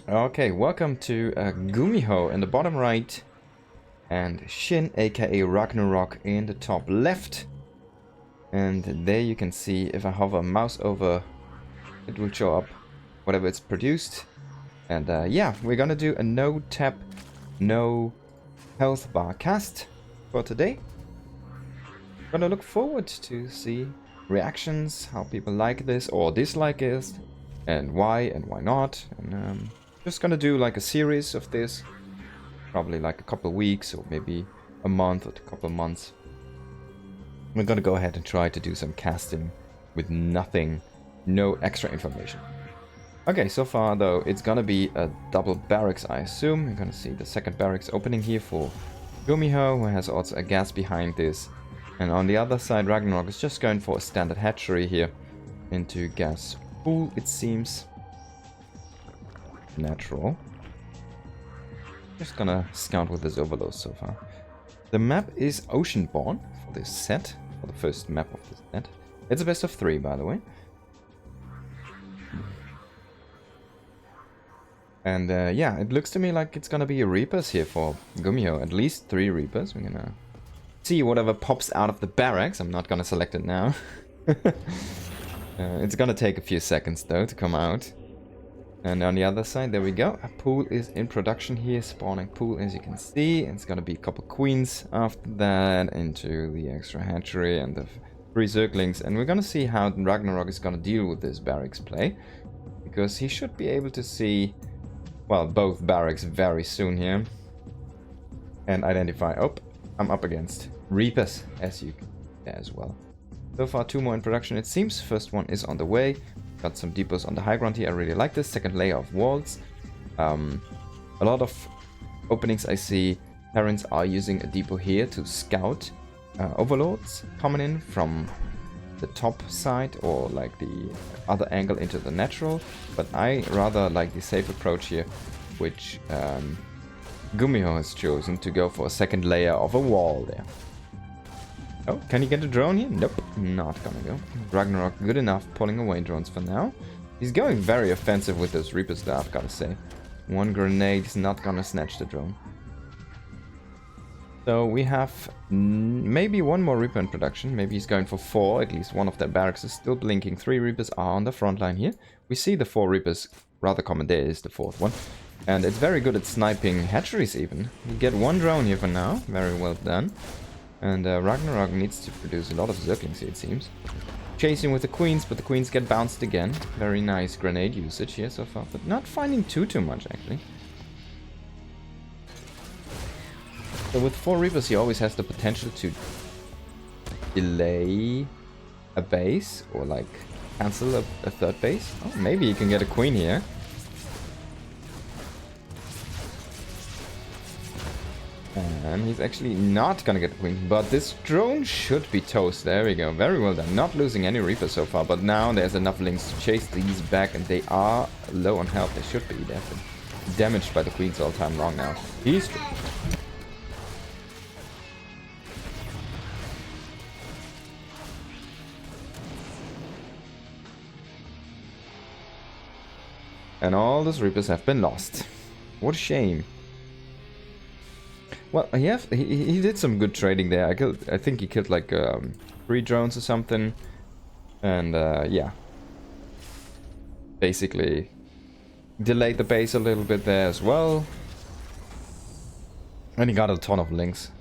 Okay, welcome to Gumiho in the bottom right and SHIN aka Ragnarok in the top left. And there you can see if I hover mouse over, it will show up whatever it's produced. And yeah, we're gonna do a no tap, no health bar cast for today. Gonna look forward to see reactions, how people like this or dislike it, and why not. And just gonna do like a series of this, probably like a couple of weeks or maybe a month or a couple of months. We're gonna go ahead and try to do some casting with nothing, no extra information. Okay, so far though, it's gonna be a double barracks, I assume. You're gonna see the second barracks opening here for Gumiho, who has also a gas behind this. And on the other side, Ragnarok is just going for a standard hatchery here into gas pool, it seems. Natural. Just gonna scout with this overload so far. The map is Oceanborn for this set, for the first map of this set. It's a best of 3, by the way. And yeah, it looks to me like it's gonna be Reapers here for Gumiho. At least 3 Reapers. We're gonna see whatever pops out of the barracks. I'm not gonna select it now. It's gonna take a few seconds though to come out. And on the other side, there we go. A pool is in production here. Spawning pool, as you can see. It's gonna be a couple queens after that into the extra hatchery and the 3 zerglings. And we're gonna see how Ragnarok is gonna deal with this barracks play. Because he should be able to see, well, both barracks very soon here. And identify, oh, I'm up against Reapers, as you can see as well. So far, 2 more in production, it seems. First one is on the way. Got some depots on the high ground here. I really like this. Second layer of walls. A lot of openings I see. Parents are using a depot here to scout overlords coming in from the top side or like the other angle into the natural. But I rather like the safe approach here, which Gumiho has chosen to go for a second layer of a wall there. Oh, can you get a drone here? Nope, not gonna go. Ragnarok, good enough, pulling away drones for now. He's going very offensive with this Reaper staff, gotta say. 1 grenade is not gonna snatch the drone. So we have maybe 1 more Reaper in production. Maybe he's going for 4. At least one of their barracks is still blinking. 3 Reapers are on the front line here. We see the 4 Reapers rather common. There is the 4th one. And it's very good at sniping hatcheries even. You get 1 drone here for now. Very well done. And Ragnarok needs to produce a lot of zerglings here, it seems. Chasing with the queens, but the queens get bounced again. Very nice grenade usage here so far, but not finding too much actually. So with 4 Reapers, he always has the potential to delay a base or like cancel a 3rd base. Oh, maybe he can get a queen here. And he's actually not gonna get the queen, but this drone should be toast. There we go, very well done. Not losing any Reapers so far, but now there's enough links to chase these back, and they are low on health. They should be. They've been damaged by the queens all time long now. He's and all those Reapers have been lost. What a shame. Well, he did some good trading there. I think he killed like 3 drones or something, and yeah, basically delayed the base a little bit there as well, and he got a ton of links.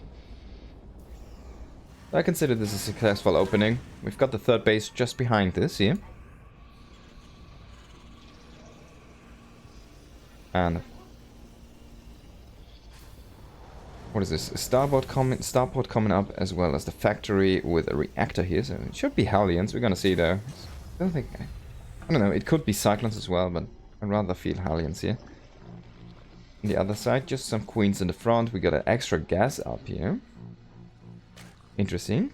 I consider this a successful opening. We've got the 3rd base just behind this here, and what is this? A starport coming up, as well as the factory with a reactor here. So it should be Hellions. We're gonna see though. I don't know. It could be Cyclones as well, but I'd rather feel Hellions here. On the other side, just some queens in the front. We got an extra gas up here. Interesting.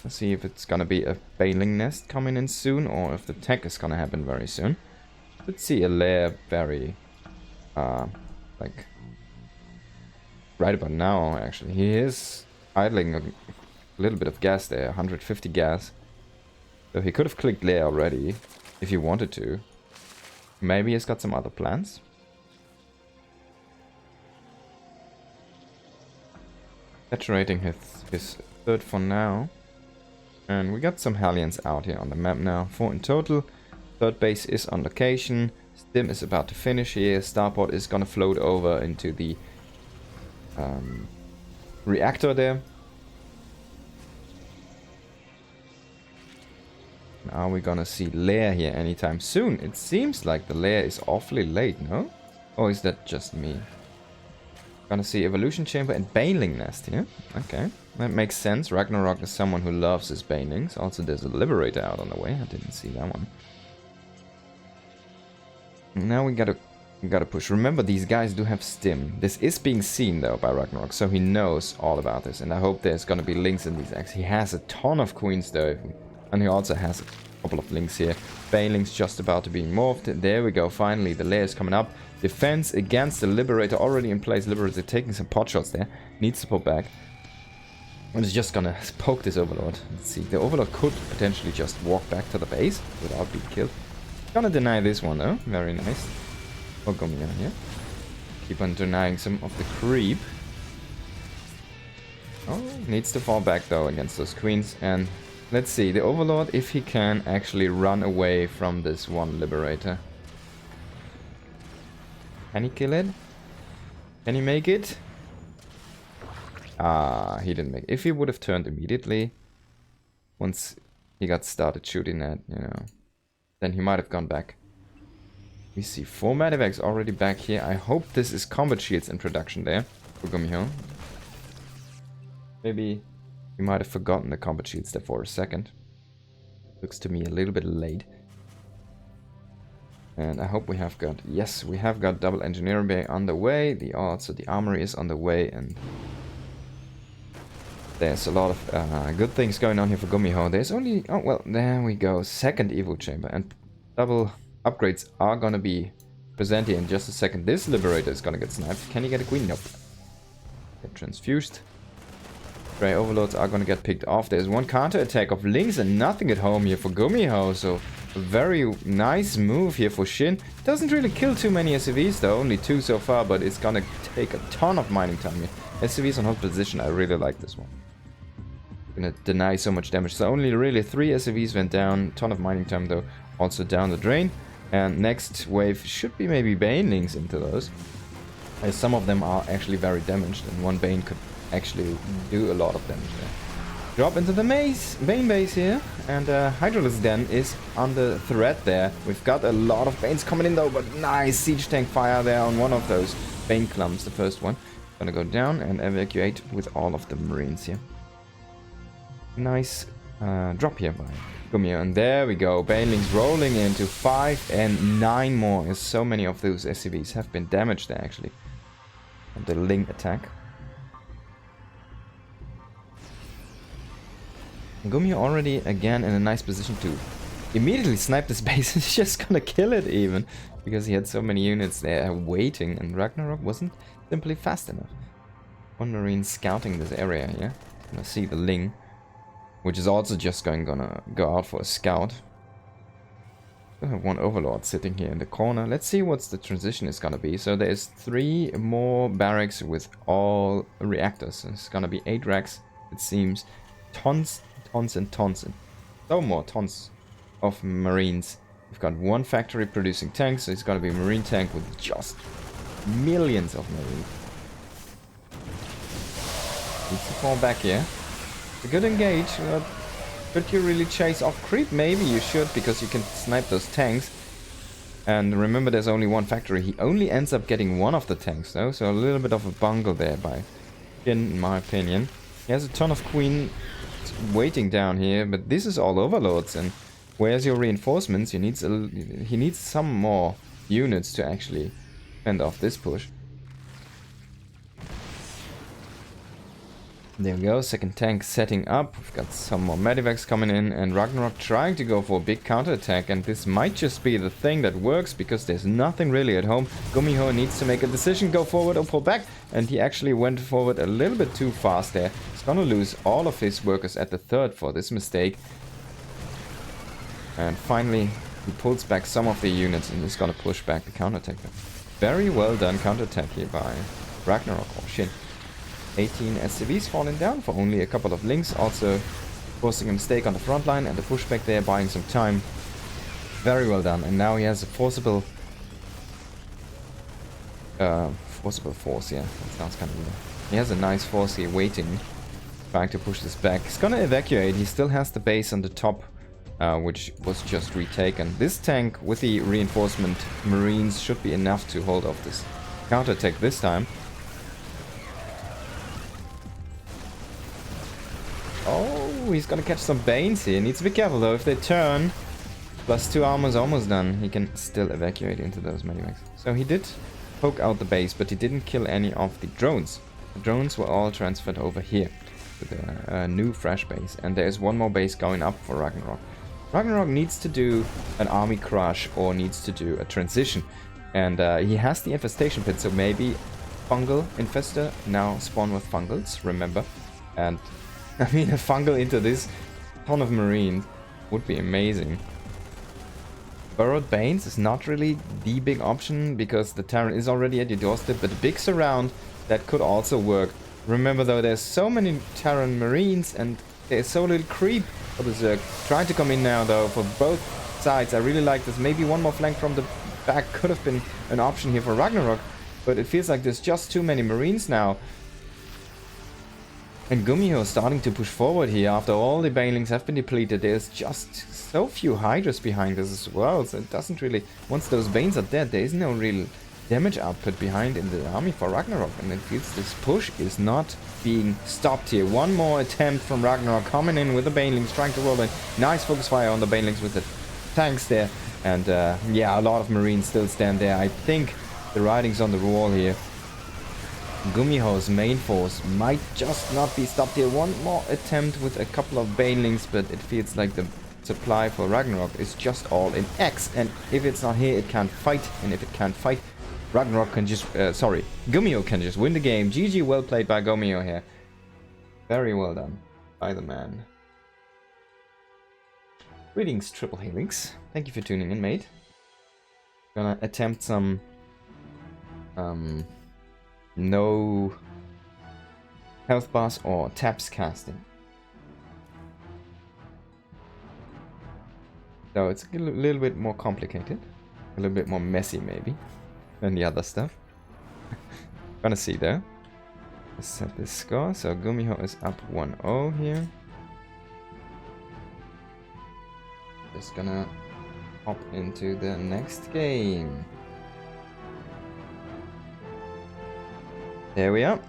Let's see if it's gonna be a bailing nest coming in soon, or if the tech is gonna happen very soon. Let's see a lair very, like, right about now, actually. He is idling a little bit of gas there, 150 gas. So he could have clicked lair already, if he wanted to. Maybe he's got some other plans. Saturating his third for now. And we got some Hellions out here on the map now. 4 in total. Third base is on location. Stim is about to finish here. Starport is gonna float over into the reactor there. Are we gonna see lair here anytime soon? It seems like the lair is awfully late, no? Or is that just me? Gonna see evolution chamber and baneling nest here. Okay, that makes sense. Ragnarok is someone who loves his banelings. Also, there's a liberator out on the way. I didn't see that one. Now we gotta push. Remember, these guys do have stim. This is being seen though by Ragnarok, so he knows all about this. And I hope there's gonna be links in these acts. He has a ton of queens though, and he also has a couple of links here. Baneling's just about to be morphed. There we go. Finally, the lair is coming up. Defense against the liberator already in place. Liberator taking some pot shots there. Needs to pull back. And it's just gonna poke this overlord. Let's see. The overlord could potentially just walk back to the base without being killed. Gonna deny this one though. Very nice. Oh, Gumiho here. Keep on denying some of the creep. Oh, needs to fall back though against those queens. And let's see, the overlord, if he can actually run away from this one liberator. Can he kill it? Can he make it? Ah, he didn't make it. If he would have turned immediately, once he got started shooting at, you know, then he might have gone back. We see 4 medivacs already back here. I hope this is combat shields in production there for Gumiho. Maybe he might have forgotten the combat shields there for a second. Looks to me a little bit late. And I hope we have got... Yes, we have got double engineering bay on the way. Also the armory is on the way. And there's a lot of good things going on here for Gumiho. There's only... Oh, well, there we go. Second evo chamber. And double upgrades are gonna be presented here in just a second. This liberator is gonna get sniped. Can he get a queen? Nope. Get transfused. Grey overlords are gonna get picked off. There's one counter attack of links and nothing at home here for Gumiho. So a very nice move here for SHIN. Doesn't really kill too many SCVs though. Only 2 so far, but it's gonna take a ton of mining time here. SCVs on hot position. I really like this one. Gonna deny so much damage. So only really 3 SCVs went down. Ton of mining time though. Also down the drain. And next wave should be maybe banelings into those. As some of them are actually very damaged. And one bane could actually do a lot of damage there. Drop into the bane base here. And Hydralisk Den is under threat there. We've got a lot of banes coming in though. But nice siege tank fire there on one of those bane clumps. The first one. Gonna go down and evacuate with all of the marines here. Nice drop here by Gumiho. And there we go. Banelings rolling into 5 and 9 more. As so many of those SCVs have been damaged there actually. And the Ling attack. Gumiho already again in a nice position to immediately snipe this base. He's just gonna kill it even. Because he had so many units there waiting. And Ragnarok wasn't simply fast enough. One marine scouting this area here. Gonna see the Ling. Which is also just gonna go out for a scout. We have one overlord sitting here in the corner. Let's see what the transition is gonna be. So there's 3 more barracks with all reactors. It's gonna be 8 racks, it seems. Tons and tons and so more tons of marines. We've got 1 factory producing tanks, so it's gonna be a marine tank with just millions of marines. Needs to fall back here. A good engage, but could you really chase off creep? Maybe you should, because you can snipe those tanks. And remember, there's only 1 factory. He only ends up getting 1 of the tanks though, so a little bit of a bungle there by SHIN, in my opinion. He has a ton of queen waiting down here, but this is all overlords. And where's your reinforcements? He needs some more units to actually fend off this push. There we go, second tank setting up. We've got some more medivacs coming in, and Ragnarok trying to go for a big counterattack, and this might just be the thing that works because there's nothing really at home. Gumiho needs to make a decision, go forward or pull back, and he actually went forward a little bit too fast there. He's gonna lose all of his workers at the 3rd for this mistake. And finally He pulls back some of the units and is gonna push back the counterattack. Very well done counterattack here by Ragnarok or SHIN. 18 SCVs falling down for only a couple of links, also forcing a mistake on the front line and the pushback there, buying some time. Very well done, and now he has a forcible force, yeah, that sounds kind of weird. He has a nice force here waiting, trying to push this back. He's gonna evacuate, he still has the base on the top, which was just retaken. This tank with the reinforcement marines should be enough to hold off this counterattack this time. Oh, he's gonna catch some Banes here. Needs to be careful though, if they turn, +2 armor is almost done. He can still evacuate into those medivacs. So he did poke out the base, but he didn't kill any of the drones. The drones were all transferred over here to the new fresh base. And there's one more base going up for Ragnarok. Ragnarok needs to do an army crush or needs to do a transition. And he has the infestation pit, so maybe fungal infestor now spawn with fungals, remember. And I mean, a fungal into this ton of marines would be amazing. Burrowed Banes is not really the big option because the Terran is already at your doorstep, but a big surround that could also work. Remember though, there's so many Terran marines and there's so little creep for the Zerg. Trying to come in now though for both sides. I really like this. Maybe one more flank from the back could have been an option here for Ragnarok, but it feels like there's just too many marines now. And Gumiho is starting to push forward here after all the banelings have been depleted. There's just so few Hydras behind this as well, so it doesn't really... Once those Banes are dead, there is no real damage output behind in the army for Ragnarok, and it feels this push is not being stopped here. One more attempt from Ragnarok coming in with the banelings, trying to roll in. Nice focus fire on the banelings with the tanks there, and yeah, a lot of marines still stand there. I think the writing's on the wall here. Gumiho's main force might just not be stopped here. One more attempt with a couple of banelings, but it feels like the supply for Ragnarok is just all in X, and if it's not here, it can't fight, and if it can't fight, Ragnarok can just, Gumiho can just win the game. GG, well played by Gumiho here. Very well done by the man. Greetings, Triple Helix. Thank you for tuning in, mate. Gonna attempt some, no health bars or taps casting. So it's a little bit more complicated, a little bit more messy maybe than the other stuff. Gonna see though. Let's set this score. So Gumiho is up 1-0 here. Just gonna hop into the next game. There we are.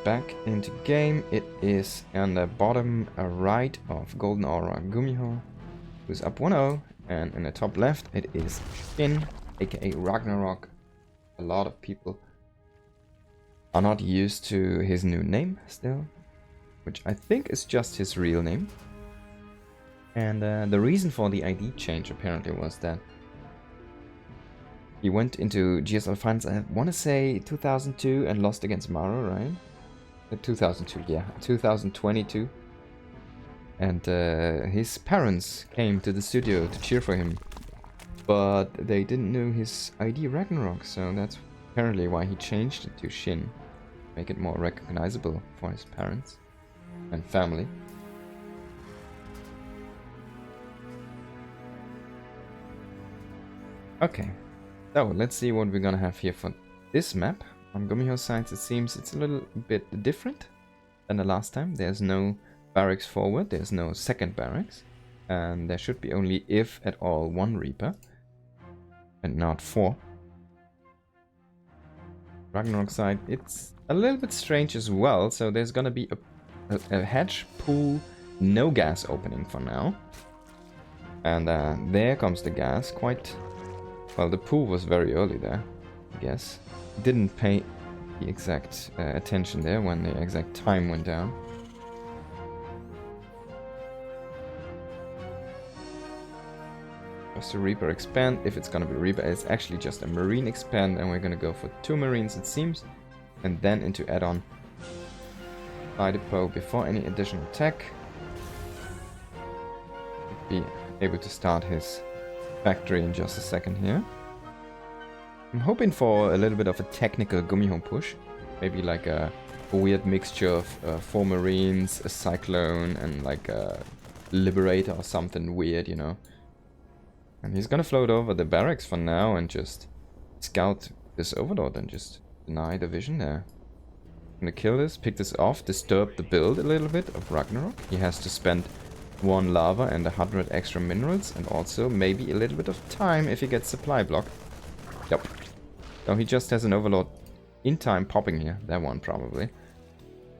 Back into game. It is on the bottom right of Golden Aura Gumiho, who's up 1-0, and in the top left it is SHIN, aka Ragnarok. A lot of people are not used to his new name still, which I think is just his real name. And the reason for the ID change apparently was that he went into GSL finals, I want to say 2002, and lost against Maro, right? 2002, yeah, 2022. And his parents came to the studio to cheer for him, but they didn't know his ID Ragnarok, so that's apparently why he changed it to SHIN. Make it more recognizable for his parents and family. Okay. So, let's see what we're gonna have here for this map. On Gumiho's side, it seems it's a little bit different than the last time. There's no barracks forward, there's no second barracks. And there should be only, if at all, 1 Reaper. And not 4. Ragnarok side, it's a little bit strange as well. So there's gonna be a hedge pool, no gas opening for now. And there comes the gas, quite... Well, the pool was very early there, I guess. Didn't pay the exact attention there when the exact time went down. Just a Reaper expand. If it's gonna be Reaper, it's actually just a Marine expand, and we're gonna go for 2 Marines, it seems. And then into add-on by the Poe before any additional tech. Be able to start his factory in just a second here. I'm hoping for a little bit of a technical Gumiho push. Maybe like a weird mixture of 4 Marines, a Cyclone, and like a Liberator or something weird, you know. And he's gonna float over the barracks for now and just scout this Overlord and just deny the vision there. Gonna kill this, pick this off, disturb the build a little bit of Ragnarok. He has to spend 1 lava and 100 extra minerals, and also maybe a little bit of time if he gets supply block. Yep. So he just has an Overlord in time popping here. That one probably.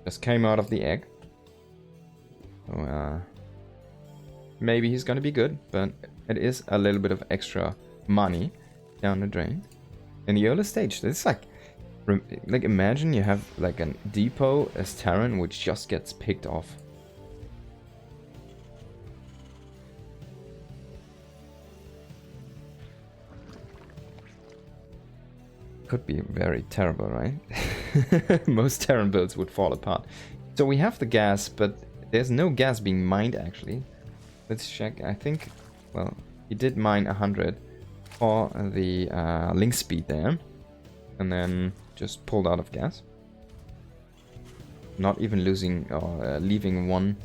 Just came out of the egg. So, maybe he's gonna be good, but it is a little bit of extra money down the drain. In the early stage, it's like imagine you have like a depot as Terran which just gets picked off. Could be very terrible, right? Most Terran builds would fall apart. So we have the gas, but there's no gas being mined actually. Let's check. I think, well, he did mine 100 for the link speed there, and then just pulled out of gas. Not even losing or leaving one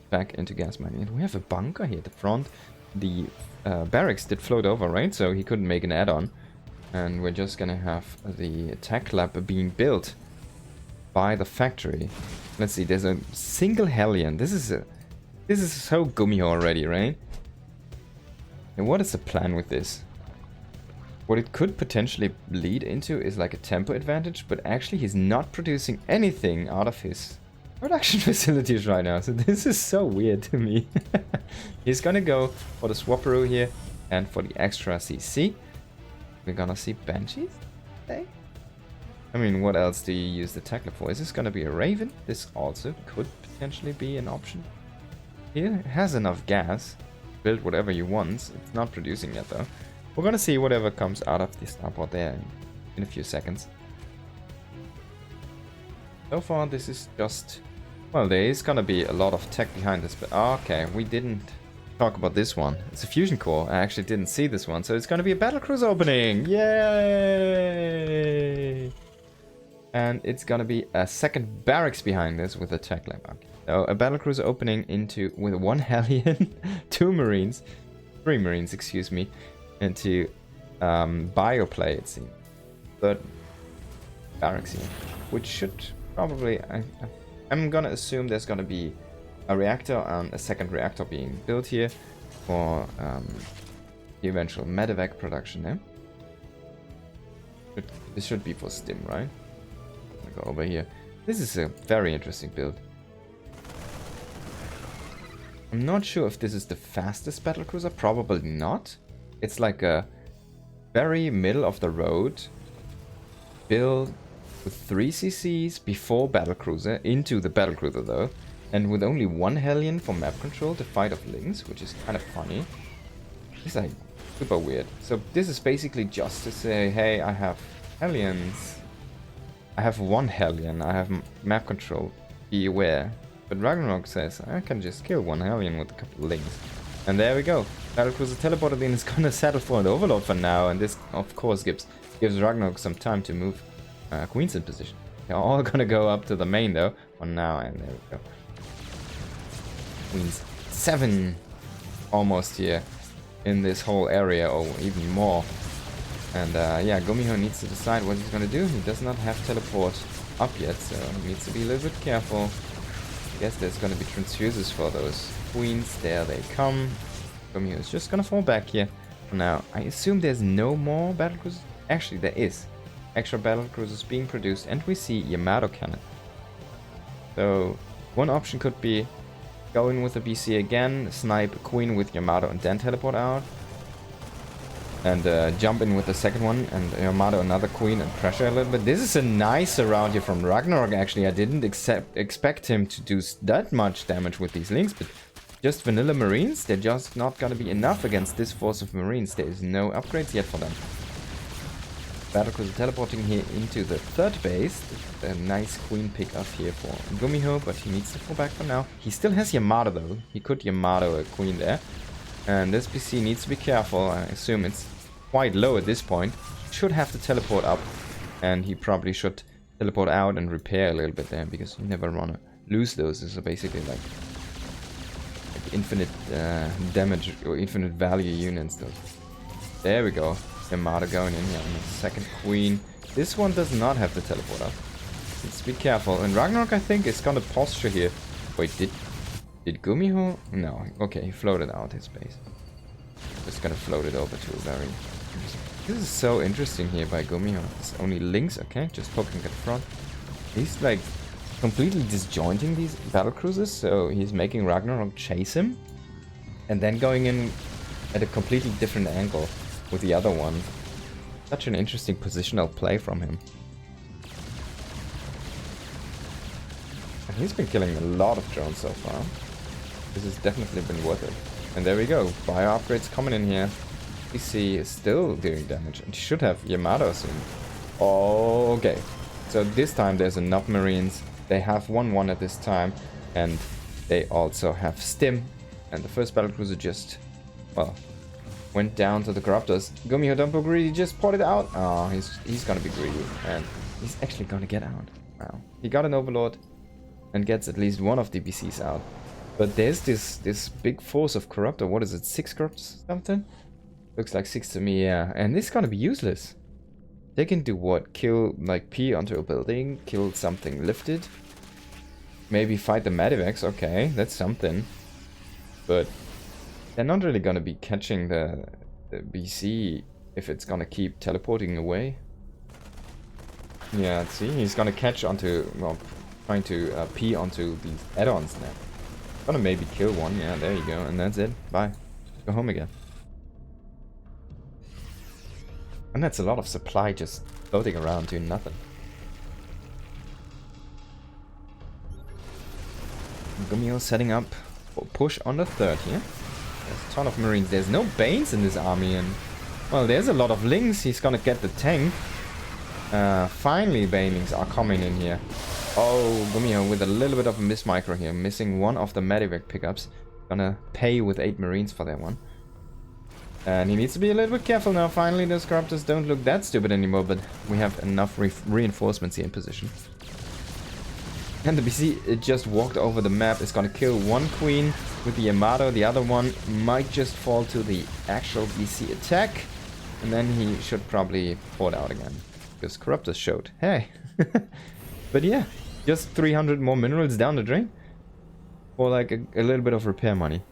back into gas mining. And we have a bunker here at the front. The barracks did float over, right? So he couldn't make an add-on. And we're just gonna have the attack lab being built by the factory. Let's see, there's a single Hellion. This is so Gumiho already, right? And what is the plan with this? What it could potentially lead into is like a tempo advantage, but actually he's not producing anything out of his production facilities right now. So this is so weird to me. He's gonna go for the Swapperoo here and for the extra CC. We're gonna see Banshees today? I mean, what else do you use the Tackler for? Is this gonna be a Raven? This also could potentially be an option. He has enough gas. Build whatever you want. It's not producing yet though. We're gonna see whatever comes out of the starport there in a few seconds. So far this is just... Well, there is gonna be a lot of tech behind this, but okay, we didn't talk about this one. It's a fusion core. I actually didn't see this one, so it's gonna be a Battlecruiser opening! Yay! And it's gonna be a second barracks behind this with a tech lab. Okay. So a Battlecruiser opening into with 1 Hellion, 2 Marines, 3 Marines, excuse me, into bioplay, it seems. Third barracks here, which should probably... I'm gonna assume there's gonna be a reactor and a second reactor being built here for the eventual medevac production there. This should be for stim, right? I'll go over here. This is a very interesting build. I'm not sure if this is the fastest battlecruiser, probably not. It's like a very middle of the road build with 3 CCs before battlecruiser into the battlecruiser though. And with only 1 Hellion for map control to fight off links, which is kind of funny. It's like super weird. So this is basically just to say, hey, I have Hellions. I have 1 Hellion, I have map control, be aware. But Ragnarok says, I can just kill 1 Hellion with a couple of links. And there we go. Battlecruiser teleported in is gonna settle for an Overlord for now, and this of course gives Ragnarok some time to move Queens in position. They're all gonna go up to the main though, for now, and there we go. Queens 7 almost here in this whole area, or even more. And yeah, Gumiho needs to decide what he's gonna do. He does not have teleport up yet, so he needs to be a little bit careful. I guess there's gonna be transfusers for those queens. There they come. Gumiho is just gonna fall back here for now. I assume there's no more battlecruisers. Actually, there is extra battlecruisers being produced, and we see Yamato cannon. So one option could be go in with the BC again, snipe a queen with Yamato and then teleport out. And jump in with the second one and Yamato another queen and pressure a little bit. This is a nice round here from Ragnarok actually. I didn't expect him to do that much damage with these links, but just vanilla Marines, they're just not gonna be enough against this force of Marines. There is no upgrades yet for them. Battlecruiser teleporting here into the third base. A nice queen pick up here for Gumiho, but he needs to fall back for now. He still has Yamato though. He could Yamato a queen there. And this BC needs to be careful. I assume it's quite low at this point. Should have to teleport up. And he probably should teleport out and repair a little bit there, because you never want to lose those. These are basically like infinite damage or infinite value units. Those. There we go. Yamato going in here on the second queen. This one does not have the teleport up. Let's be careful. And Ragnarok, I think, is gonna posture here. Wait, did Gumiho? No. Okay, he floated out his base. Just gonna float it over to a very... This is so interesting here by Gumiho. It's only links, okay, just poking at the front. He's like completely disjointing these battlecruisers, so he's making Ragnarok chase him. And then going in at a completely different angle with the other one. Such an interesting positional play from him. And he's been killing a lot of drones so far. This has definitely been worth it. And there we go, bio upgrades coming in here. PC is still doing damage, and should have Yamato soon. Okay, so this time there's enough Marines. They have 1-1 at this time, and they also have Stim. And the first battlecruiser just, well, went down to the Corruptors. Gumiho, don't be greedy, just port it out. Oh, he's gonna be greedy, and he's actually gonna get out. Wow, he got an Overlord, and gets at least one of the BCs out. But there's this big force of Corruptor. What is it, 6 Corruptors something? Looks like 6 to me, yeah. And this is gonna be useless. They can do what? Kill, like, P onto a building, kill something lifted. Maybe fight the Medivacs, okay, that's something. But they're not really gonna be catching the BC if it's gonna keep teleporting away. Yeah, see, he's gonna catch onto, well, trying to P onto these add-ons now. Gonna maybe kill one, yeah, there you go, and that's it. Bye. Go home again. And that's a lot of supply just floating around doing nothing. Gumiho setting up for push on the third here. There's a ton of Marines. There's no Banes in this army, and well, there's a lot of Lings. He's gonna get the tank. Finally, Banelings are coming in here. Oh, Gumiho with a little bit of a miss micro here, missing one of the Medivac pickups. Gonna pay with 8 Marines for that one. And he needs to be a little bit careful now. Finally, those Corruptors don't look that stupid anymore, but we have enough reinforcements here in position. And the BC, it just walked over the map. It's gonna kill one queen with the Yamato. The other one might just fall to the actual BC attack. And then he should probably port out again. Because Corruptors showed. Hey. But yeah, just 300 more minerals down the drain. For like a little bit of repair money.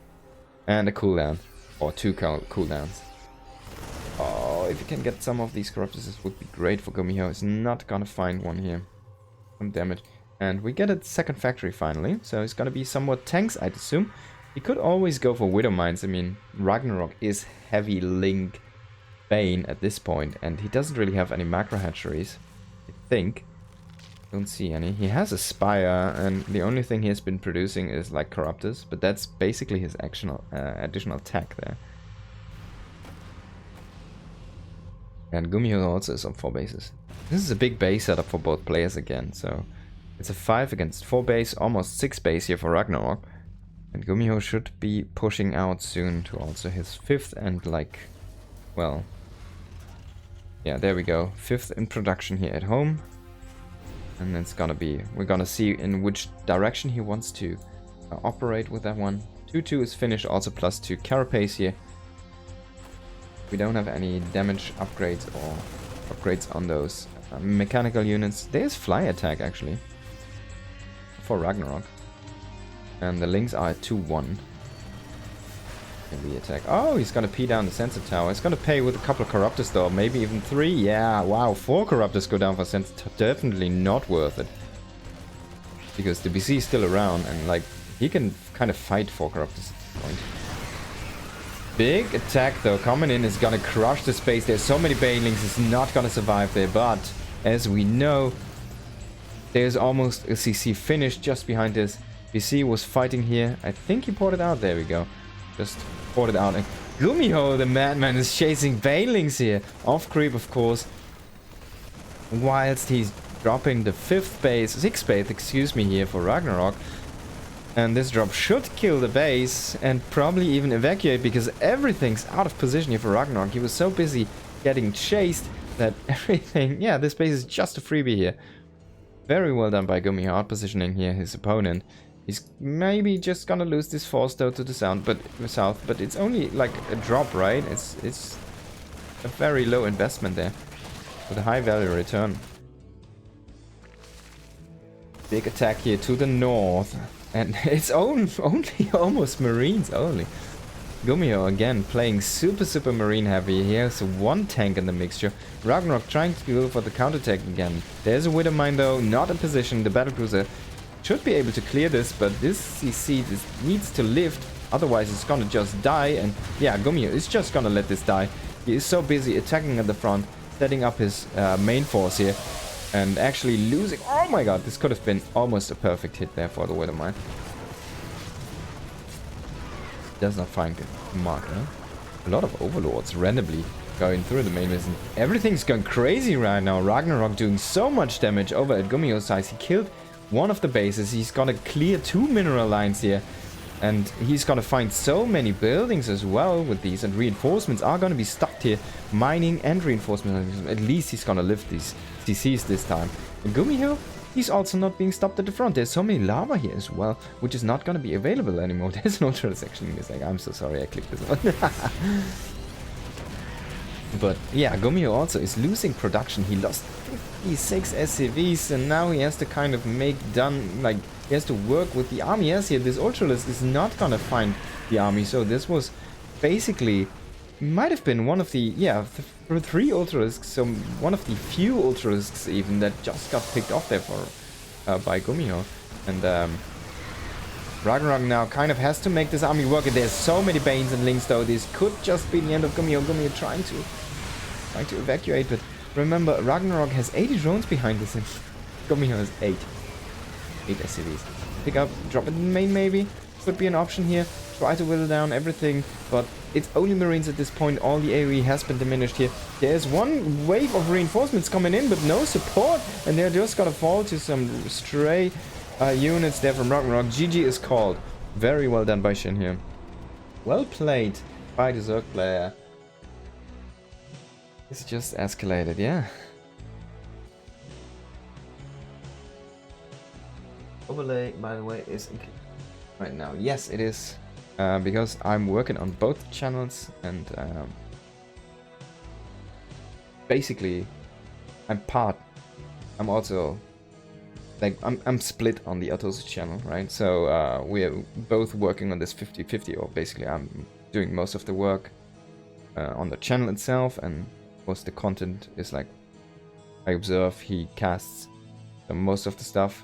And a cooldown. Or 2 cooldowns. Oh, if you can get some of these Corruptors, this would be great for Gumiho. He's not gonna find one here. Some damage. And we get a second factory finally. So it's gonna be somewhat tanks, I'd assume. He could always go for Widow Mines. I mean, Ragnarok is heavy Link Bane at this point. And he doesn't really have any macro hatcheries, I think. Don't see any. He has a Spire, and the only thing he has been producing is like Corruptors, but that's basically his additional tech there. And Gumiho also is on 4 bases. This is a big base setup for both players again, so it's a 5 against 4 base, almost 6 base here for Ragnarok. And Gumiho should be pushing out soon to also his 5th and like, well, yeah, there we go. 5th in production here at home. And it's gonna be, we're gonna see in which direction he wants to operate with that one. 2-2 is finished, also +2 carapace here. We don't have any damage upgrades or upgrades on those mechanical units. There's fly attack actually for Ragnarok. And the links are at 2-1. In the attack. Oh, he's gonna P down the sensor tower. It's gonna pay with a couple of Corruptors though, maybe even 3. Yeah, wow, 4 Corruptors go down for sensor. Definitely not worth it. Because the BC is still around and like, he can kind of fight 4 Corruptors at this point. Big attack though, coming in is gonna crush the space. There's so many Banelings, it's not gonna survive there, but as we know, there's almost a CC finish just behind this. BC was fighting here. I think he ported out. There we go. Just ported out. And Gumiho, the madman, is chasing Banelings here. Off creep, of course. Whilst he's dropping the 5th base, 6th base, excuse me, here for Ragnarok. And this drop should kill the base and probably even evacuate, because everything's out of position here for Ragnarok. He was so busy getting chased that everything... Yeah, this base is just a freebie here. Very well done by Gumiho, out positioning here his opponent. He's maybe just gonna lose this force though to the south, but it's only like a drop, right? It's a very low investment there with a high value return. Big attack here to the north. And it's only almost Marines only. Gumiho again playing super Marine heavy. He has one tank in the mixture. Ragnarok trying to go for the counterattack again. There's a Widow Mine though, not in position. The Battlecruiser should be able to clear this, but this CC needs to lift. Otherwise it's gonna just die. And yeah, Gumiho is just gonna let this die. He is so busy attacking at the front, setting up his main force here. And actually losing... Oh my god, this could have been almost a perfect hit there for the Widow Mine. Does not find a mark, huh? A lot of overlords randomly going through the main mission. Everything's going crazy right now. Ragnarok doing so much damage over at Gumiho's side. He killed one of the bases. He's gonna clear 2 mineral lines here. And he's gonna find so many buildings as well with these. And reinforcements are gonna be stuck here. Mining and reinforcements. At least he's gonna lift these CCs this time. And Gumiho, he's also not being stopped at the front. There's so many lava here as well, which is not going to be available anymore. There's no transaction in this. Like, I'm so sorry I clicked this one. But yeah, Gumiho also is losing production. He lost 56 SCVs and now he has to kind of he has to work with the army. Yes, here, this Ultralisk is not going to find the army. So this was basically... might have been one of the, yeah, 3 Ultralisks, so one of the few Ultralisks even that just got picked off there by Gumiho. And Ragnarok now kind of has to make this army work. And there's so many Banes and Links though. This could just be the end of Gumiho. Gumiho trying to evacuate, but remember, Ragnarok has 80 drones behind this and Gumiho has 8 SCVs. Pick up, drop it in main maybe. Could be an option here. Try to whittle down everything, but it's only Marines at this point. All the AoE has been diminished here. There's one wave of reinforcements coming in, but no support, and they're just gonna fall to some stray units there from Ragnarok. GG is called. Very well done by SHIN here. Well played by the Zerg player. It's just escalated, yeah. Overlay, by the way, is included right now. Yes, it is. Because I'm working on both channels and basically I'm also like I'm split on the Atosis channel, right? So we're both working on this 50-50, or basically I'm doing most of the work on the channel itself, and most of the content is like I observe, he casts most of the stuff.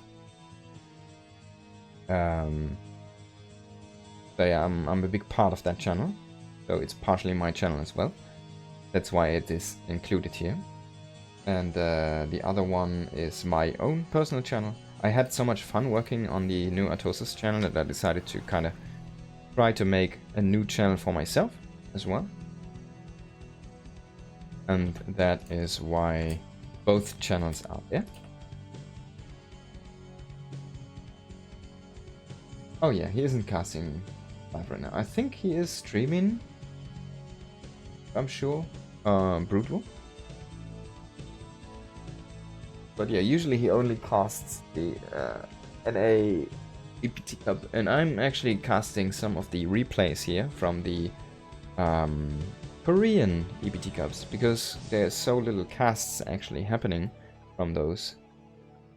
So yeah, I'm a big part of that channel, so it's partially my channel as well. That's why it is included here. And the other one is my own personal channel. I had so much fun working on the new Atosis channel that I decided to kind of try to make a new channel for myself as well. And that is why both channels are there. Oh yeah, he isn't casting live right now. I think he is streaming, I'm sure, Brutal. But yeah, usually he only casts the NA EPT Cup, and I'm actually casting some of the replays here from the Korean EPT Cups, because there's so little casts actually happening from those.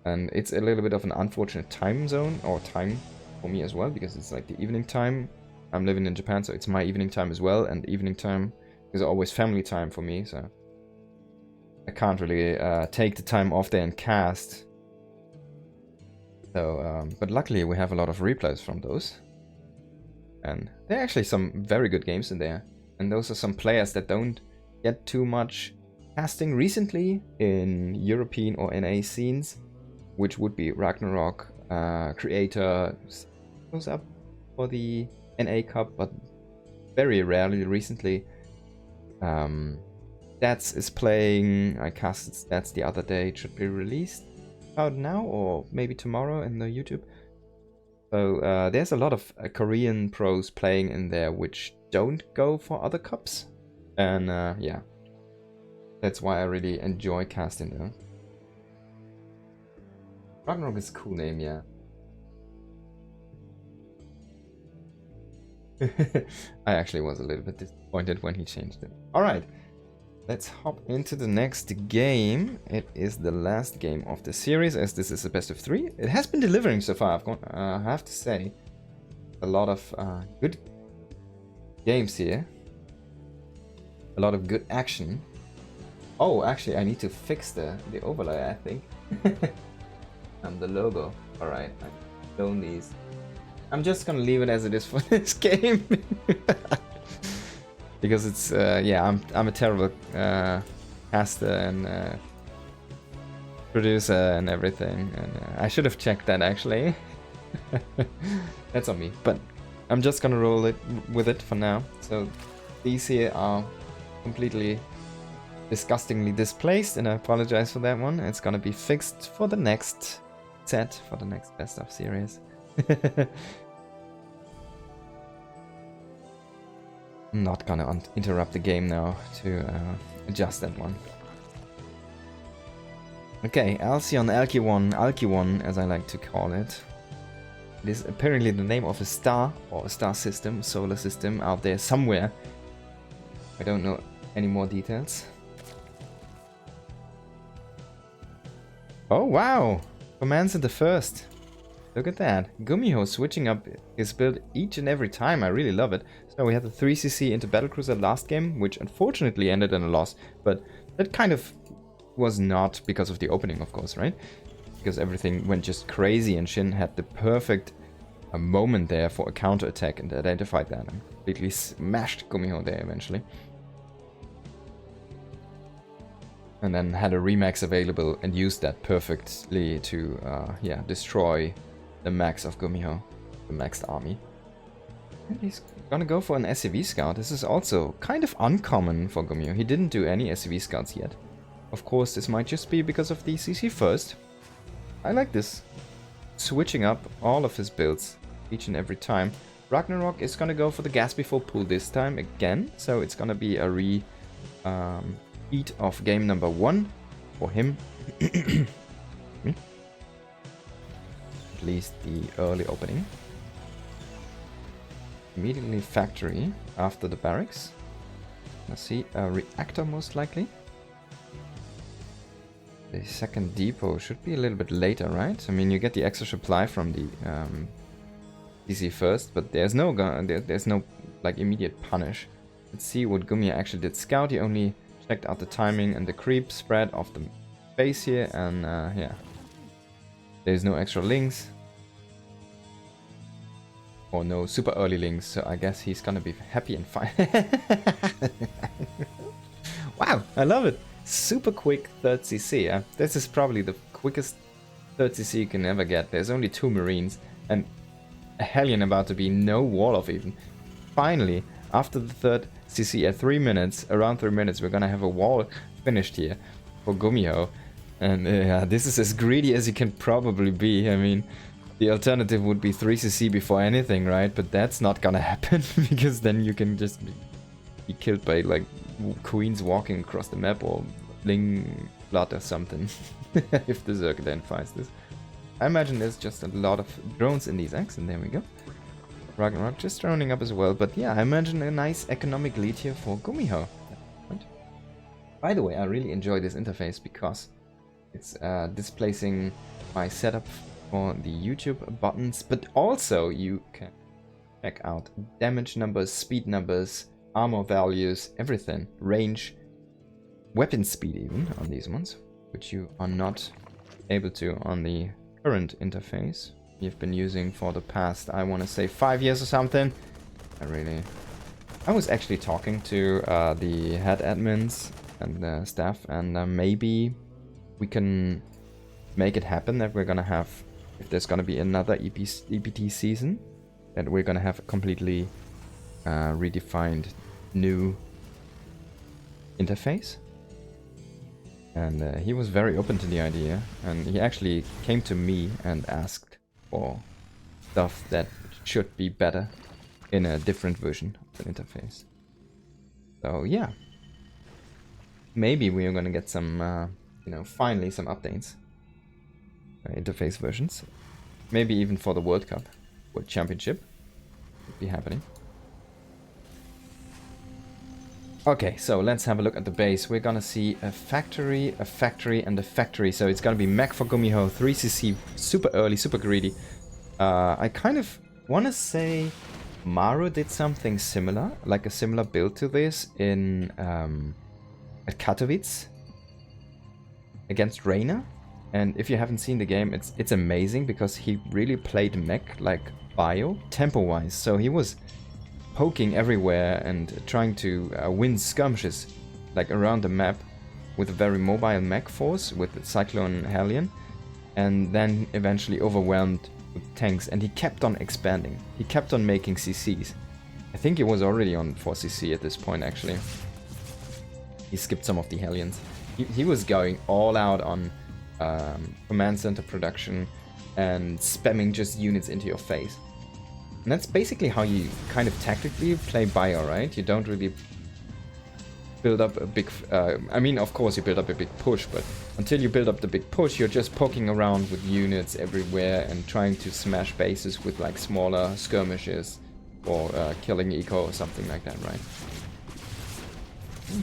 And it's a little bit of an unfortunate time zone, or time for me as well, because it's like the evening time. I'm living in Japan, so it's my evening time as well, and evening time is always family time for me, so I can't really take the time off there and cast. So, but luckily we have a lot of replays from those, and there are actually some very good games in there, and those are some players that don't get too much casting recently in European or NA scenes, which would be Ragnarok, Creator goes up for the NA Cup, but very rarely recently. Stats is playing. I casted Stats the other day. It should be released about now or maybe tomorrow in the YouTube. So there's a lot of Korean pros playing in there which don't go for other cups. And yeah, that's why I really enjoy casting them. Ragnarok is a cool name, yeah. I actually was a little bit disappointed when he changed it. Alright, let's hop into the next game. It is the last game of the series, as this is a best of 3. It has been delivering so far, I have to say. A lot of good games here. A lot of good action. Oh, actually, I need to fix the overlay, I think. And the logo. Alright, I clone these. I'm just gonna leave it as it is for this game. Because it's, yeah, I'm a terrible caster and producer and everything. And I should have checked that, actually. That's on me. But I'm just gonna roll it with it for now. So these here are completely disgustingly displaced, and I apologize for that one. It's gonna be fixed for the next set, for the next best of series. I'm not gonna interrupt the game now to adjust that one. Okay, Alcyon, Alkyon, as I like to call it. It is apparently the name of a star, or a star system, solar system out there somewhere. I don't know any more details. Oh wow! Commands in the first. Look at that. Gumiho switching up his build each and every time. I really love it. So we had the 3cc into Battlecruiser last game, which unfortunately ended in a loss. But that kind of was not because of the opening, of course, right? Because everything went just crazy and SHIN had the perfect moment there for a counter-attack and identified that and completely smashed Gumiho there eventually. And then had a remax available and used that perfectly to, yeah, destroy the max of Gumiho, the maxed army. And he's gonna go for an SCV scout. This is also kind of uncommon for Gumiho. He didn't do any SCV scouts yet. Of course, this might just be because of the CC first. I like this. Switching up all of his builds each and every time. Ragnarok is gonna go for the gas before pool this time again. So it's gonna be a repeat of game number 1 for him. At least the early opening. Immediately factory after the barracks. Let's see, a reactor most likely. The second depot should be a little bit later, right? I mean, you get the extra supply from the DC first, but there's no like immediate punish. Let's see what Gumiho actually did. Scout, he only checked out the timing and the creep spread of the base here, and yeah, there's no extra links or no super early links, so I guess he's gonna be happy and fine. Wow, I love it. Super quick 3rd CC. This is probably the quickest 3rd CC you can ever get. There's only 2 Marines and a Hellion about to be no Wall-off even. Finally, after the 3rd CC at 3 minutes, around 3 minutes, we're gonna have a wall finished here for Gumiho. And this is as greedy as you can probably be. I mean, the alternative would be 3cc before anything, right? But that's not gonna happen, because then you can just be killed by, like, queens walking across the map or Ling blood or something. If the Zerg then finds this. I imagine there's just a lot of drones in these acts, and there we go. Ragnarok just droning up as well, but yeah, I imagine a nice economic lead here for Gumiho. Right. By the way, I really enjoy this interface because it's displacing my setup for the YouTube buttons, but also you can check out damage numbers, speed numbers, armor values, everything, range, weapon speed even on these ones, which you are not able to on the current interface you've been using for the past, I want to say 5 years or something. I was actually talking to the head admins and the staff, and maybe we can make it happen that we're gonna have, if there's gonna be another EPT season, that we're gonna have a completely redefined new interface. And he was very open to the idea, and he actually came to me and asked for stuff that should be better in a different version of the interface. So yeah, maybe we are gonna get some, you know, finally some updates, interface versions. Maybe even for the World Cup, World Championship, would be happening. Okay, so let's have a look at the base. We're gonna see a factory, and a factory. So it's gonna be mech for Gumiho, 3cc, super early, super greedy. I kind of want to say Maru did something similar, like a similar build to this in at Katowice against Reina. And if you haven't seen the game, it's amazing because he really played mech like Bio, tempo-wise. So he was poking everywhere and trying to win skirmishes like around the map with a very mobile mech force with the Cyclone Hellion, and then eventually overwhelmed with tanks, and he kept on expanding. He kept on making CCs. I think he was already on 4cc at this point actually. He skipped some of the Hellions. He was going all out on command center production and spamming just units into your face. And that's basically how you kind of tactically play Bio, right? You don't really build up a big... I mean, of course you build up a big push, but until you build up the big push, you're just poking around with units everywhere and trying to smash bases with like smaller skirmishes or killing eco or something like that, right?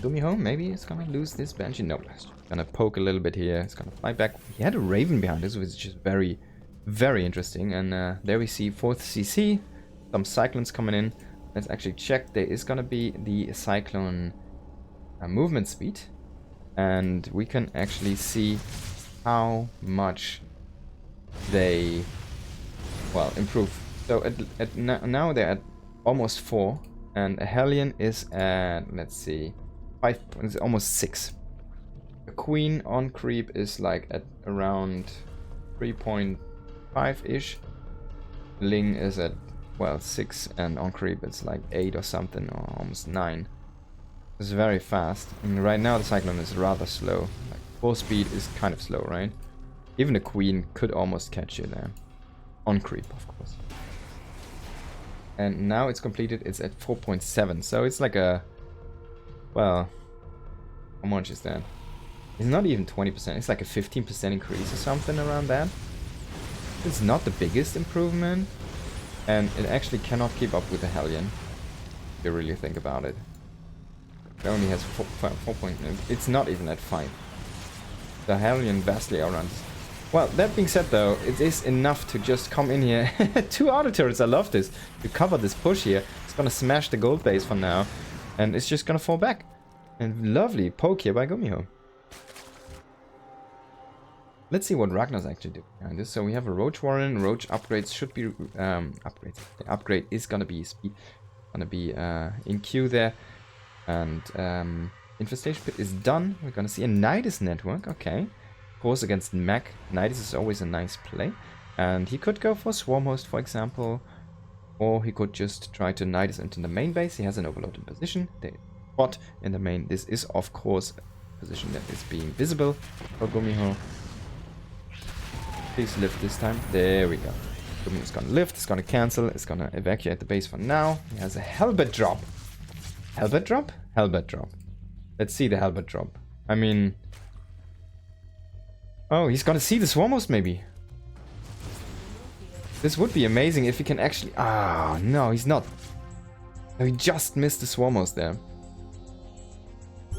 Gumiho, maybe it's gonna lose this Banshee. No, it's gonna poke a little bit here. It's gonna fly back. He had a Raven behind us, which is just very, very interesting. And there we see 4th CC. Some Cyclones coming in. Let's actually check. There is gonna be the Cyclone movement speed. And we can actually see how much they, well, improve. So now they're at almost 4. And a Hellion is at, let's see, 5, it's almost 6. A Queen on creep is like at around 3.5-ish. Ling is at, well, 6, and on creep it's like 8 or something, or almost 9. It's very fast. And right now the Cyclone is rather slow. Like 4 speed is kind of slow, right? Even the Queen could almost catch you there. On creep, of course. And now it's completed, it's at 4.7. So it's like a, well, how much is that? It's not even 20%, it's like a 15% increase or something around that. It's not the biggest improvement, and it actually cannot keep up with the Hellion, if you really think about it. It only has 4 point, it's not even at 5. The Hellion vastly outruns. Well, that being said though, it is enough to just come in here. 2 auto turrets, I love this. To cover this push here. It's gonna smash the gold base for now. And it's just gonna fall back. And lovely poke here by Gumiho. Let's see what Ragnar's actually doing behind this. So we have a Roach Warren. Roach upgrades should be upgrades. The upgrade is gonna be speed, gonna be in queue there. And Infestation Pit is done. We're gonna see a Nidus network. Okay. Of course, against mech, Nidus is always a nice play. And he could go for Swarm Host, for example. Or he could just try to Nidus into the main base. He has an overloaded position. The spot in the main. This is, of course, a position that is being visible for Gumiho. Please lift this time. There we go. Gumiho's gonna lift. It's gonna cancel. It's gonna evacuate the base for now. He has a Halberd drop. Halberd drop? Halberd drop. Let's see the Halberd drop. I mean... Oh, he's gonna see the Swarm Host maybe. This would be amazing if he can actually... Ah, no, he's not. No, he just missed the Swarm Host there.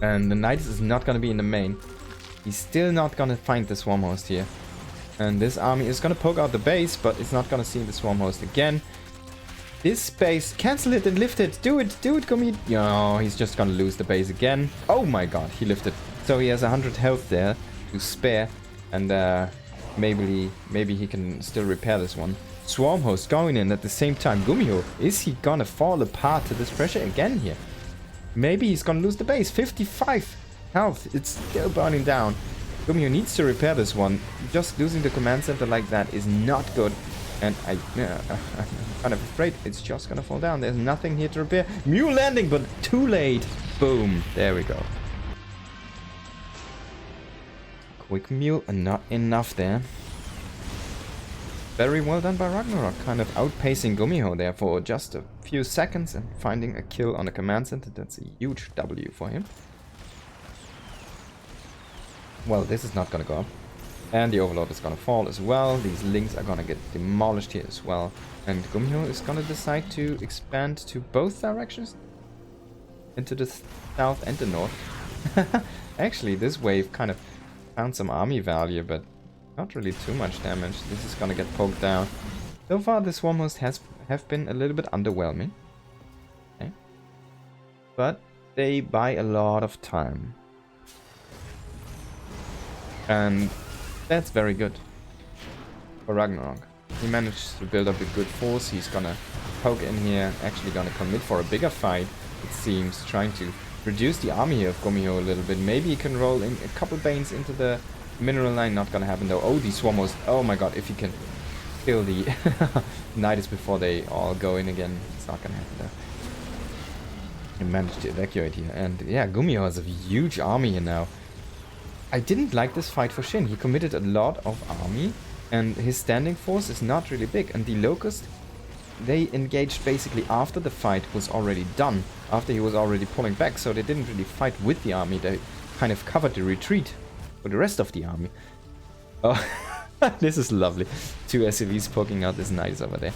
And the Nidus is not gonna be in the main. He's still not gonna find the Swarm Host here. And this army is gonna poke out the base, but it's not gonna see the Swarm Host again. This base, cancel it and lift it. Do it, Gumiho. No, he's just gonna lose the base again. Oh my god, he lifted. So he has 100 health there to spare. And maybe he can still repair this one. Swarm Host going in at the same time. Gumiho, is he gonna fall apart to this pressure again here? Maybe he's gonna lose the base. 55 health. It's still burning down. Gumiho needs to repair this one. Just losing the command center like that is not good. And I'm kind of afraid it's just gonna fall down. There's nothing here to repair. Mule landing, but too late. Boom. There we go. Quick mule, and not enough there. Very well done by Ragnarok, kind of outpacing Gumiho there for just a few seconds and finding a kill on a command center. That's a huge W for him. Well, this is not gonna go up. And the Overlord is gonna fall as well. These links are gonna get demolished here as well. And Gumiho is gonna decide to expand to both directions. Into the south and the north. Actually, this wave kind of found some army value, but not really too much damage. This is gonna get poked down. So far, the Swarm Host have been a little bit underwhelming. Okay. But they buy a lot of time. And that's very good for Ragnarok. He managed to build up a good force. He's gonna poke in here, actually gonna commit for a bigger fight, it seems, trying to reduce the army here of Gumiho a little bit. Maybe he can roll in a couple Banes into the mineral line. Not gonna happen though. Oh, the Swarmos. Oh my god, if he can kill the Nidus before they all go in again, it's not gonna happen though. He managed to evacuate here. And yeah, Gumiho has a huge army here now. I didn't like this fight for SHIN. He committed a lot of army and his standing force is not really big. And the Locust, they engaged basically after the fight was already done, after he was already pulling back, so they didn't really fight with the army. They kind of covered the retreat for the rest of the army. Oh, this is lovely. 2 SCVs poking out this Nidus over there.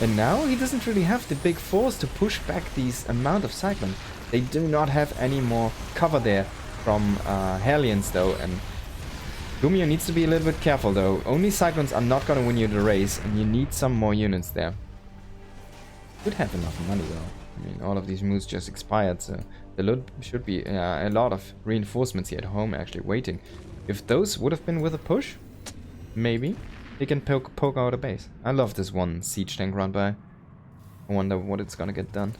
And now he doesn't really have the big force to push back these amount of Cyclones. They do not have any more cover there from Hellions though, and Gumiho needs to be a little bit careful though. Only Cyclones are not gonna win you the race, and you need some more units there. Could have enough money though. I mean, all of these moves just expired, so there should be a lot of reinforcements here at home actually waiting. If those would have been with a push, maybe he can poke out a base. I love this one siege tank run by. I wonder what it's gonna get done.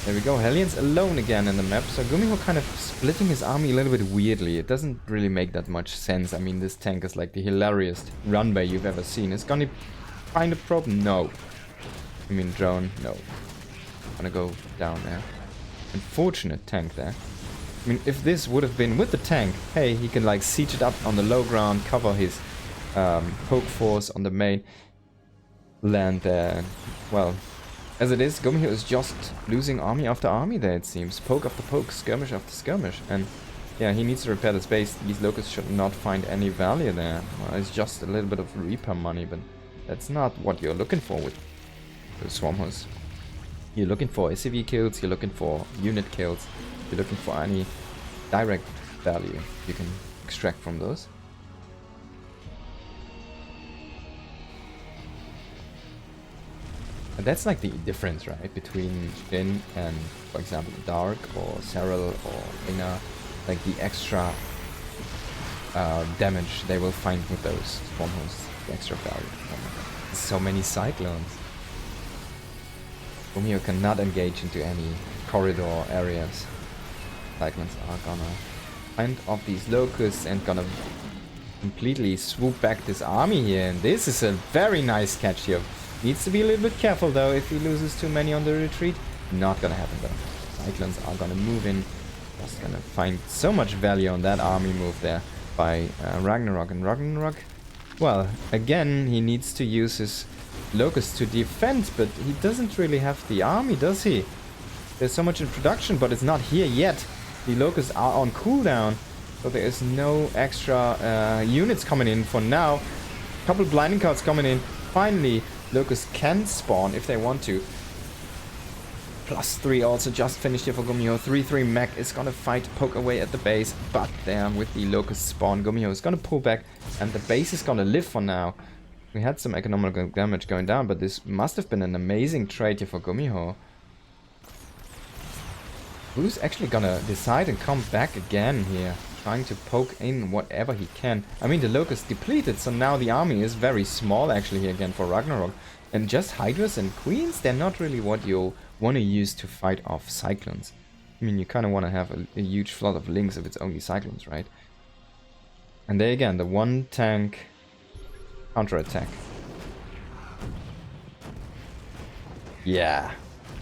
There we go, Hellions alone again in the map. So Gumiho kind of splitting his army a little bit weirdly. It doesn't really make that much sense. I mean, this tank is like the hilarious run by you've ever seen. Is gonna find a probe? No. I mean, drone? No. Gonna go down there. Unfortunate tank there. I mean, if this would have been with the tank, hey, he can like siege it up on the low ground, cover his poke force on the main land there. Well, as it is, Gumiho is just losing army after army there, it seems. Poke after poke, skirmish after skirmish. And yeah, he needs to repair this base. These locusts should not find any value there. Well, it's just a little bit of Reaper money, but that's not what you're looking for with the Swarm Host. You're looking for SCV kills, you're looking for unit kills, you're looking for any direct value you can extract from those. And that's like the difference, right, between SHIN and, for example, Dark or Serral or Inna, like the extra damage they will find with those Swarm Hosts, the extra value. Oh my god. So many Cyclones. Gumiho cannot engage into any corridor areas. Cyclones are gonna find off these locusts and gonna completely swoop back this army here. And this is a very nice catch here. Needs to be a little bit careful though. If he loses too many on the retreat, not gonna happen though. Cyclones are gonna move in. Just gonna find so much value on that army move there by Ragnarok. And Ragnarok, well, again, he needs to use his locusts to defend, but he doesn't really have the army, does he? There's so much in production, but it's not here yet. The locusts are on cooldown, so there is no extra units coming in for now. Couple blinding cards coming in. Finally, locusts can spawn if they want to. +3 also just finished here for Gumiho. 3-3 mech is gonna fight, poke away at the base, but there with the locust spawn, Gumiho is gonna pull back, and the base is gonna live for now. We had some economical damage going down, but this must have been an amazing trade here for Gumiho. Who's actually gonna decide and come back again here? Trying to poke in whatever he can. I mean, the locust depleted, so now the army is very small actually here again for Ragnarok. And just Hydras and Queens, they're not really what you'll want to use to fight off Cyclones. I mean, you kind of want to have a huge flood of links if it's only Cyclones, right? And there again, the one tank counter-attack. Yeah,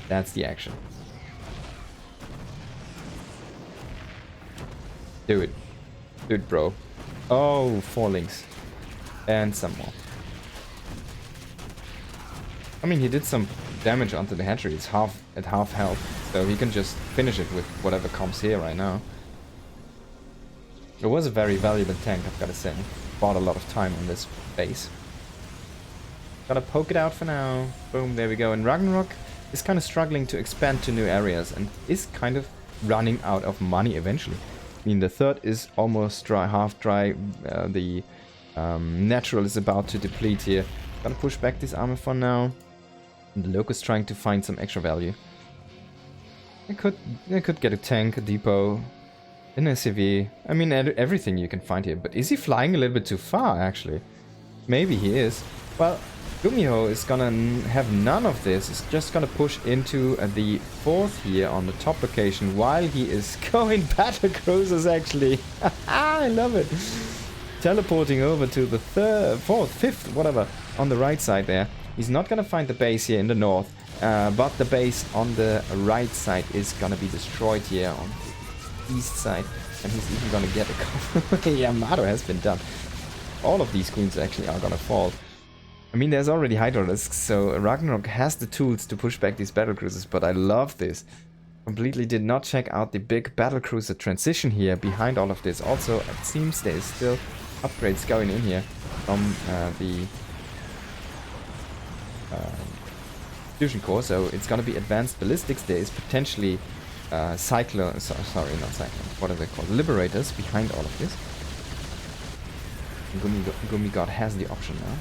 that's the action. Do it. Do it, bro. Oh, 4 links. And some more. I mean, he did some damage onto the hatchery. It's at half health, so he can just finish it with whatever comes here right now. It was a very valuable tank, I've got to say. Bought a lot of time on this base. Gotta poke it out for now. Boom, there we go. And Ragnarok is kind of struggling to expand to new areas and is kind of running out of money eventually. I mean, the third is almost dry, half dry. The natural is about to deplete here. Gonna push back this armor for now. And the Locust trying to find some extra value. I could get a tank, a depot, an SCV. I mean, everything you can find here. But is he flying a little bit too far, actually? Maybe he is. Well, Gumiho is gonna have none of this. He's just gonna push into the fourth here on the top location while he is going Battlecruisers, actually. I love it. Teleporting over to the third, fourth, fifth, whatever, on the right side there. He's not gonna find the base here in the north, but the base on the right side is gonna be destroyed here on the east side. And he's even gonna get a couple. Yeah, Mapu has been done. All of these queens actually are gonna fall. I mean, there's already Hydralisks, so Ragnarok has the tools to push back these battlecruisers, but I love this. Completely did not check out the big battlecruiser transition here behind all of this. Also, it seems there is still upgrades going in here from the fusion core, so it's gonna be advanced ballistics. There is potentially sorry, not cyclone, what are they called? Liberators behind all of this. Gumigod has the option now.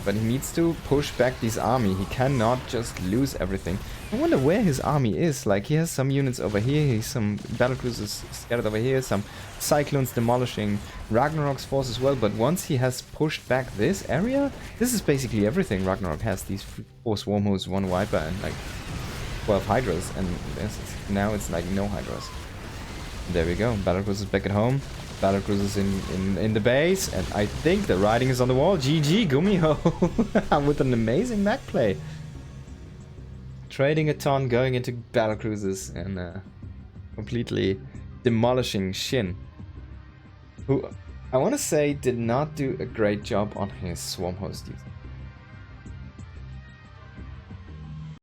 But he needs to push back this army. He cannot just lose everything. I wonder where his army is. Like, he has some units over here. He has some battlecruisers scattered over here. Some cyclones demolishing Ragnarok's force as well. But once he has pushed back this area, this is basically everything Ragnarok has. These 4 Swarmhosts, 1 Viper, and like 12 Hydras. And now it's like no Hydras. There we go. Battlecruisers back at home. Battlecruisers in the base, and I think the writing is on the wall. GG Gumiho with an amazing mech play. Trading a ton, going into battlecruisers, and completely demolishing SHIN, who I want to say did not do a great job on his Swarmhost use.